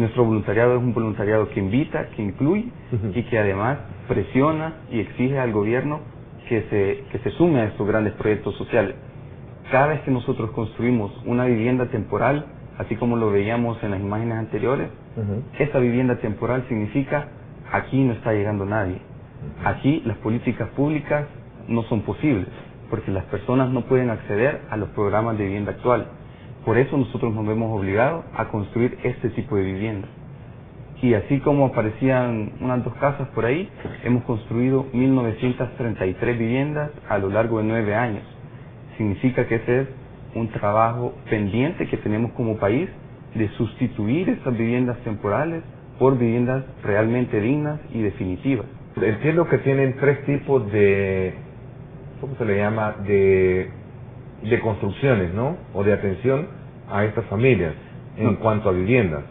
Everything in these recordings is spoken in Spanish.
Nuestro voluntariado es un voluntariado que invita, que incluye y que además presiona y exige al gobierno que se sume a estos grandes proyectos sociales. Cada vez que nosotros construimos una vivienda temporal, así como lo veíamos en las imágenes anteriores, esta vivienda temporal significa aquí no está llegando nadie. Aquí las políticas públicas no son posibles, porque las personas no pueden acceder a los programas de vivienda actual. Por eso nosotros nos vemos obligados a construir este tipo de vivienda. Y así como aparecían unas 2 casas por ahí, hemos construido 1933 viviendas a lo largo de 9 años. Significa que ese es un trabajo pendiente que tenemos como país de sustituir estas viviendas temporales por viviendas realmente dignas y definitivas. Entiendo que tienen 3 tipos de, ¿cómo se le llama?, de construcciones, ¿no? O de atención a estas familias en cuanto a viviendas.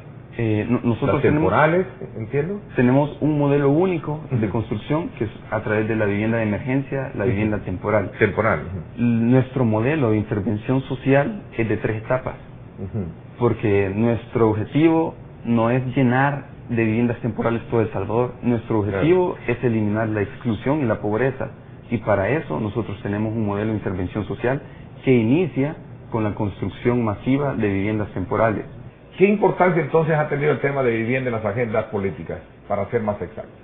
Nosotros las temporales, entiendo. Tenemos un modelo único de construcción que es a través de la vivienda de emergencia, la vivienda temporal. Nuestro modelo de intervención social es de 3 etapas, porque nuestro objetivo no es llenar de viviendas temporales todo El Salvador. Nuestro objetivo es eliminar la exclusión y la pobreza, y para eso nosotros tenemos un modelo de intervención social que inicia con la construcción masiva de viviendas temporales. ¿Qué importancia entonces ha tenido el tema de vivienda en las agendas políticas, para ser más exactos?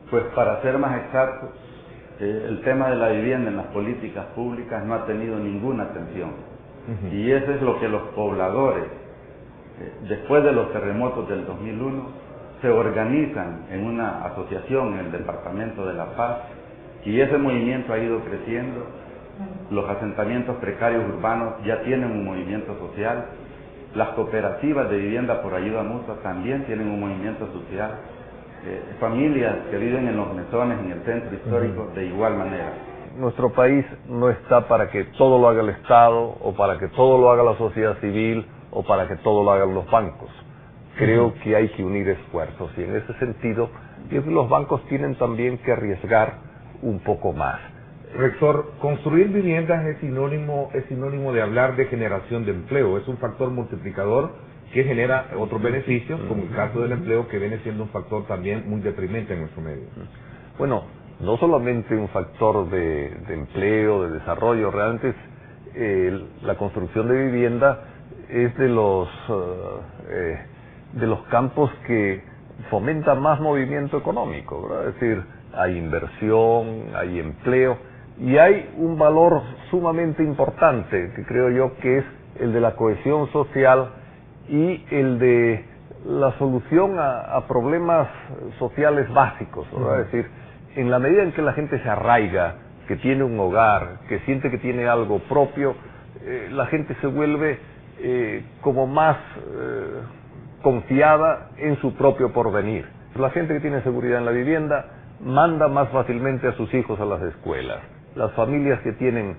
Pues para ser más exactos, el tema de la vivienda en las políticas públicas no ha tenido ninguna atención. Y eso es lo que los pobladores, después de los terremotos del 2001, se organizan en una asociación en el Departamento de La Paz, y ese movimiento ha ido creciendo. Los asentamientos precarios urbanos ya tienen un movimiento social. Las cooperativas de vivienda por ayuda mutua también tienen un movimiento social. Familias que viven en los mesones, en el centro histórico, de igual manera. Nuestro país no está para que todo lo haga el Estado, o para que todo lo haga la sociedad civil, o para que todo lo hagan los bancos. Creo que hay que unir esfuerzos, y en ese sentido, los bancos tienen también que arriesgar un poco más. Rector, construir viviendas es sinónimo de hablar de generación de empleo. Es un factor multiplicador que genera otros beneficios, como el caso del empleo, que viene siendo un factor también muy deprimente en nuestro medio. Bueno, no solamente un factor de empleo, de desarrollo, realmente la construcción de vivienda es de los campos que fomenta más movimiento económico, ¿verdad? Es decir, hay inversión, hay empleo, y hay un valor sumamente importante, que creo yo que es el de la cohesión social y el de la solución a problemas sociales básicos, ¿verdad? Es decir, en la medida en que la gente se arraiga, que tiene un hogar, que siente que tiene algo propio, la gente se vuelve como más confiada en su propio porvenir. La gente que tiene seguridad en la vivienda manda más fácilmente a sus hijos a las escuelas. Las familias que tienen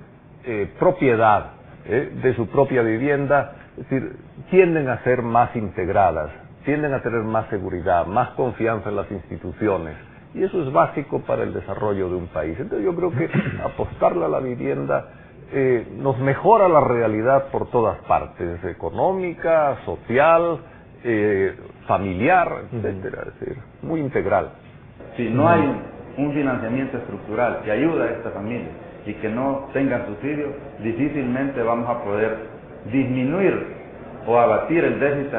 propiedad de su propia vivienda, es decir, tienden a ser más integradas, tienden a tener más seguridad, más confianza en las instituciones, y eso es básico para el desarrollo de un país. Entonces yo creo que apostarle a la vivienda nos mejora la realidad por todas partes, económica, social, familiar, etcétera, es decir, muy integral. Si no hay un financiamiento estructural que ayude a esta familia y que no tengan subsidios, difícilmente vamos a poder disminuir o abatir el déficit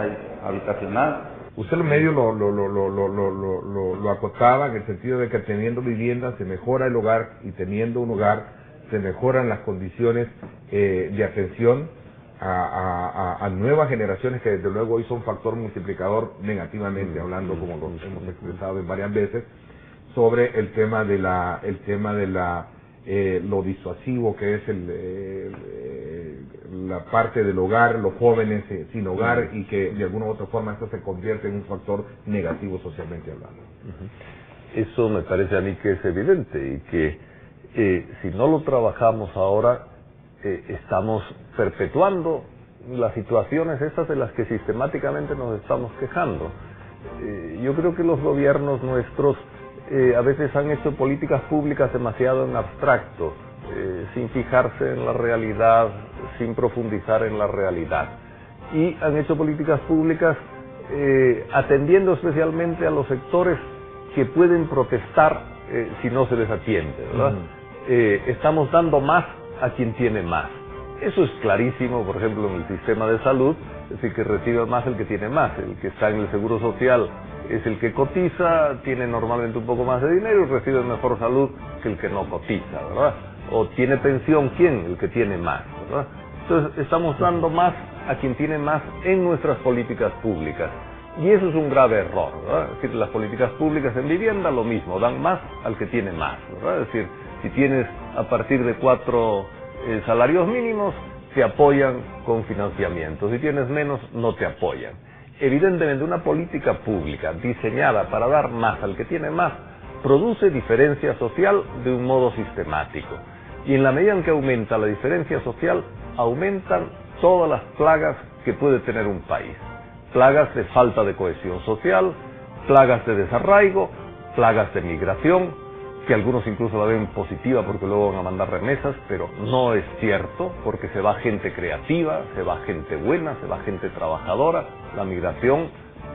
habitacional. Usted en medio lo acotaba en el sentido de que teniendo vivienda se mejora el hogar, y teniendo un hogar se mejoran las condiciones de atención a nuevas generaciones, que desde luego hoy son factor multiplicador negativamente hablando, como lo hemos expresado en varias veces, sobre el tema de lo disuasivo que es la parte del hogar, los jóvenes sin hogar, y que de alguna u otra forma esto se convierte en un factor negativo socialmente hablando. Eso me parece a mí que es evidente, y que si no lo trabajamos ahora, estamos perpetuando las situaciones estas de las que sistemáticamente nos estamos quejando. Yo creo que los gobiernos nuestros a veces han hecho políticas públicas demasiado en abstracto, sin fijarse en la realidad, sin profundizar en la realidad. Y han hecho políticas públicas atendiendo especialmente a los sectores que pueden protestar si no se les atiende, ¿verdad? Estamos dando más a quien tiene más. Eso es clarísimo, por ejemplo, en el sistema de salud, es decir, que recibe más el que tiene más. El que está en el seguro social es el que cotiza, tiene normalmente un poco más de dinero y recibe mejor salud que el que no cotiza, ¿verdad? O tiene pensión, ¿quién? El que tiene más, ¿verdad? Entonces, estamos dando más a quien tiene más en nuestras políticas públicas. Y eso es un grave error, ¿verdad? Es decir, las políticas públicas en vivienda, lo mismo, dan más al que tiene más, ¿verdad? Es decir, si tienes a partir de 4 salarios mínimos, te apoyan con financiamiento. Si tienes menos, no te apoyan. Evidentemente, una política pública diseñada para dar más al que tiene más, produce diferencia social de un modo sistemático. Y en la medida en que aumenta la diferencia social, aumentan todas las plagas que puede tener un país. Plagas de falta de cohesión social, plagas de desarraigo, plagas de migración, que algunos incluso la ven positiva porque luego van a mandar remesas, pero no es cierto, porque se va gente creativa, se va gente buena, se va gente trabajadora. La migración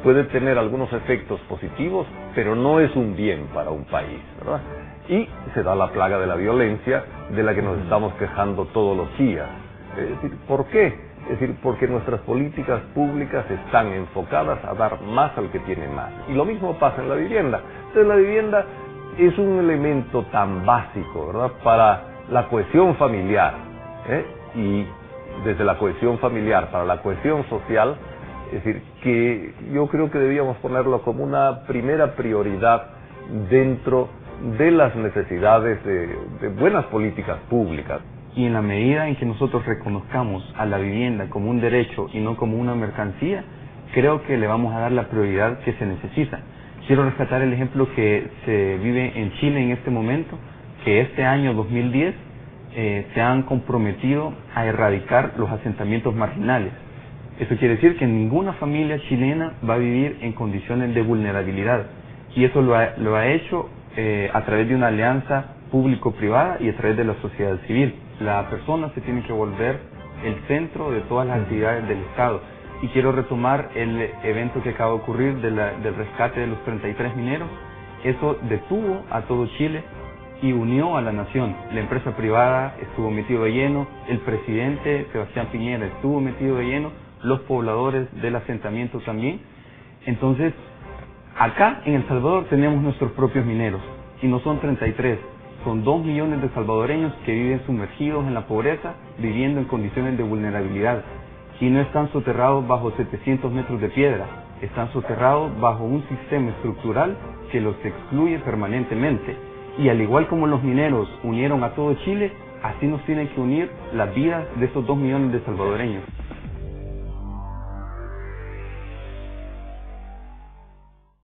puede tener algunos efectos positivos, pero no es un bien para un país, ¿verdad? Y se da la plaga de la violencia, de la que nos estamos quejando todos los días. Es decir, ¿por qué? Es decir, porque nuestras políticas públicas están enfocadas a dar más al que tiene más. Y lo mismo pasa en la vivienda. Entonces, la vivienda es un elemento tan básico, ¿verdad?, para la cohesión familiar, y desde la cohesión familiar para la cohesión social, es decir, que yo creo que debíamos ponerlo como una primera prioridad dentro de las necesidades de buenas políticas públicas. Y en la medida en que nosotros reconozcamos a la vivienda como un derecho y no como una mercancía, creo que le vamos a dar la prioridad que se necesita. Quiero rescatar el ejemplo que se vive en Chile en este momento, que este año 2010 se han comprometido a erradicar los asentamientos marginales. Eso quiere decir que ninguna familia chilena va a vivir en condiciones de vulnerabilidad. Y eso lo ha hecho a través de una alianza público-privada y a través de la sociedad civil. La persona se tiene que volver el centro de todas las actividades del Estado. Y quiero retomar el evento que acaba de ocurrir del rescate de los 33 mineros. Eso detuvo a todo Chile y unió a la nación. La empresa privada estuvo metido de lleno, el presidente Sebastián Piñera estuvo metido de lleno, los pobladores del asentamiento también. Entonces, acá en El Salvador tenemos nuestros propios mineros, y no son 33, son 2 millones de salvadoreños que viven sumergidos en la pobreza, viviendo en condiciones de vulnerabilidad. Y no están soterrados bajo 700 metros de piedra, están soterrados bajo un sistema estructural que los excluye permanentemente. Y al igual como los mineros unieron a todo Chile, así nos tienen que unir las vidas de estos 2 millones de salvadoreños.